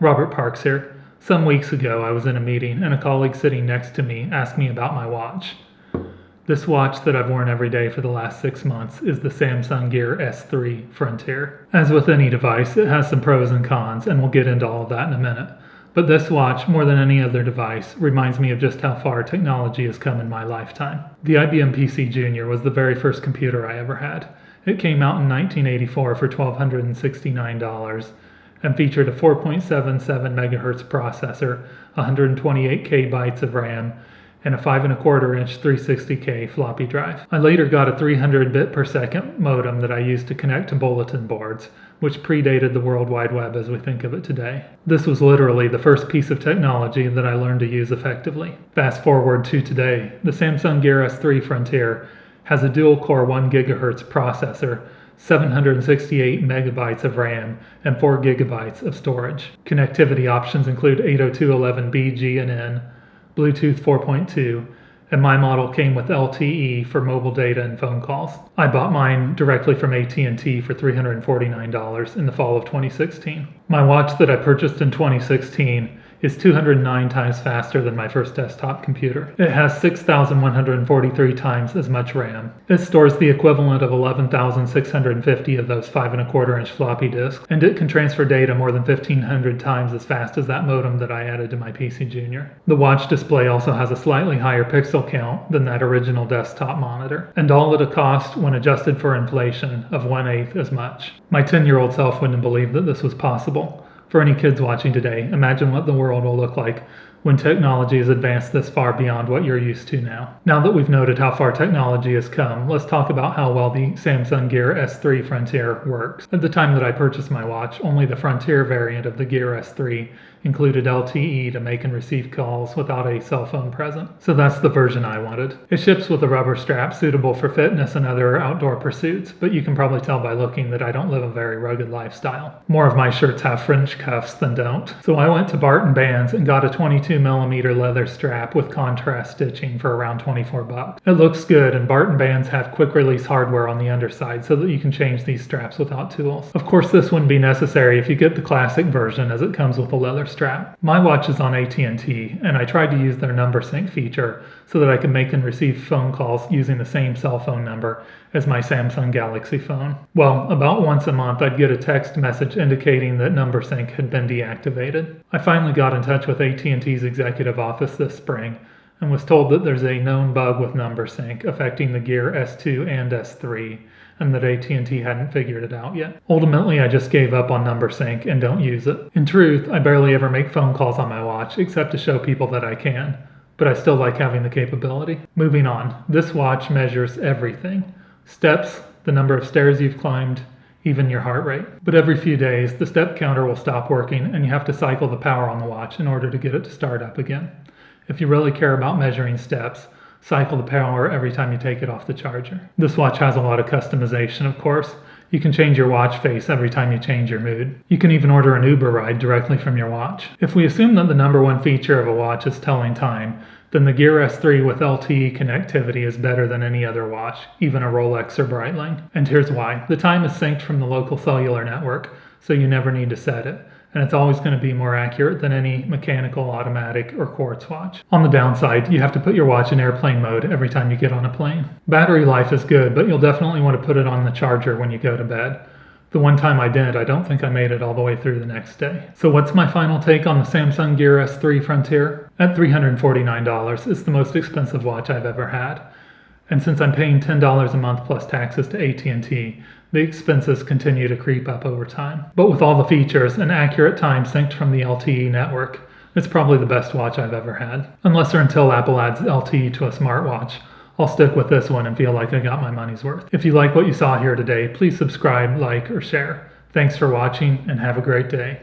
Robert Parks here. Some weeks ago I was in a meeting and a colleague sitting next to me asked me about my watch. This watch that I've worn every day for the last 6 months is the Samsung Gear S3 Frontier. As with any device, it has some pros and cons, and we'll get into all of that in a minute. But this watch, more than any other device, reminds me of just how far technology has come in my lifetime. The IBM PC Junior was the very first computer I ever had. It came out in 1984 for $1,269 and featured a 4.77 MHz processor, 128 KB of RAM, and a 5¼ inch 360K floppy drive. I later got a 300 bit per second modem that I used to connect to bulletin boards, which predated the World Wide Web as we think of it today. This was literally the first piece of technology that I learned to use effectively. Fast forward to today, the Samsung Gear S3 Frontier has a dual-core 1 GHz processor, 768 megabytes of RAM, and 4 gigabytes of storage. Connectivity options include 802.11b G and N, Bluetooth 4.2, and my model came with LTE for mobile data and phone calls. I bought mine directly from AT&T for $349 in the fall of 2016. My watch that I purchased in 2016 is 209 times faster than my first desktop computer. It has 6,143 times as much RAM. It stores the equivalent of 11,650 of those 5¼ inch floppy disks, and it can transfer data more than 1,500 times as fast as that modem that I added to my PC Junior. The watch display also has a slightly higher pixel count than that original desktop monitor, and all at a cost, when adjusted for inflation, of 1/8 as much. My 10-year-old self wouldn't believe that this was possible. For any kids watching today, imagine what the world will look like when technology has advanced this far beyond what you're used to now. Now that we've noted how far technology has come, let's talk about how well the Samsung Gear S3 Frontier works. At the time that I purchased my watch, only the Frontier variant of the Gear S3 included LTE to make and receive calls without a cell phone present. So that's the version I wanted. It ships with a rubber strap suitable for fitness and other outdoor pursuits, but you can probably tell by looking that I don't live a very rugged lifestyle. More of my shirts have French cuffs than don't. So I went to Barton Bands and got a 22mm leather strap with contrast stitching for around $24. It looks good, and Barton Bands have quick release hardware on the underside so that you can change these straps without tools. Of course, this wouldn't be necessary if you get the classic version, as it comes with a leather strap. My watch is on AT&T, and I tried to use their number sync feature so that I can make and receive phone calls using the same cell phone number as my Samsung Galaxy phone. Well, about once a month I'd get a text message indicating that number sync had been deactivated. I finally got in touch with AT&T's executive office this spring and was told that there's a known bug with number sync affecting the Gear S2 and S3, and that AT&T hadn't figured it out yet. Ultimately, I just gave up on number sync and don't use it. In truth, I barely ever make phone calls on my watch, except to show people that I can, but I still like having the capability. Moving on, this watch measures everything. Steps, the number of stairs you've climbed, even your heart rate. But every few days, the step counter will stop working and you have to cycle the power on the watch in order to get it to start up again. If you really care about measuring steps, cycle the power every time you take it off the charger. This watch has a lot of customization, of course. You can change your watch face every time you change your mood. You can even order an Uber ride directly from your watch. If we assume that the number one feature of a watch is telling time, then the Gear S3 with LTE connectivity is better than any other watch, even a Rolex or Breitling. And here's why. The time is synced from the local cellular network, so you never need to set it. And it's always going to be more accurate than any mechanical, automatic, or quartz watch. On the downside, you have to put your watch in airplane mode every time you get on a plane. Battery life is good, but you'll definitely want to put it on the charger when you go to bed. The one time I did, I don't think I made it all the way through the next day. So what's my final take on the Samsung Gear S3 Frontier? At $349, it's the most expensive watch I've ever had. And since I'm paying $10 a month plus taxes to AT&T, the expenses continue to creep up over time. But with all the features and accurate time synced from the LTE network, it's probably the best watch I've ever had. Unless or until Apple adds LTE to a smartwatch, I'll stick with this one and feel like I got my money's worth. If you like what you saw here today, please subscribe, like, or share. Thanks for watching, and have a great day.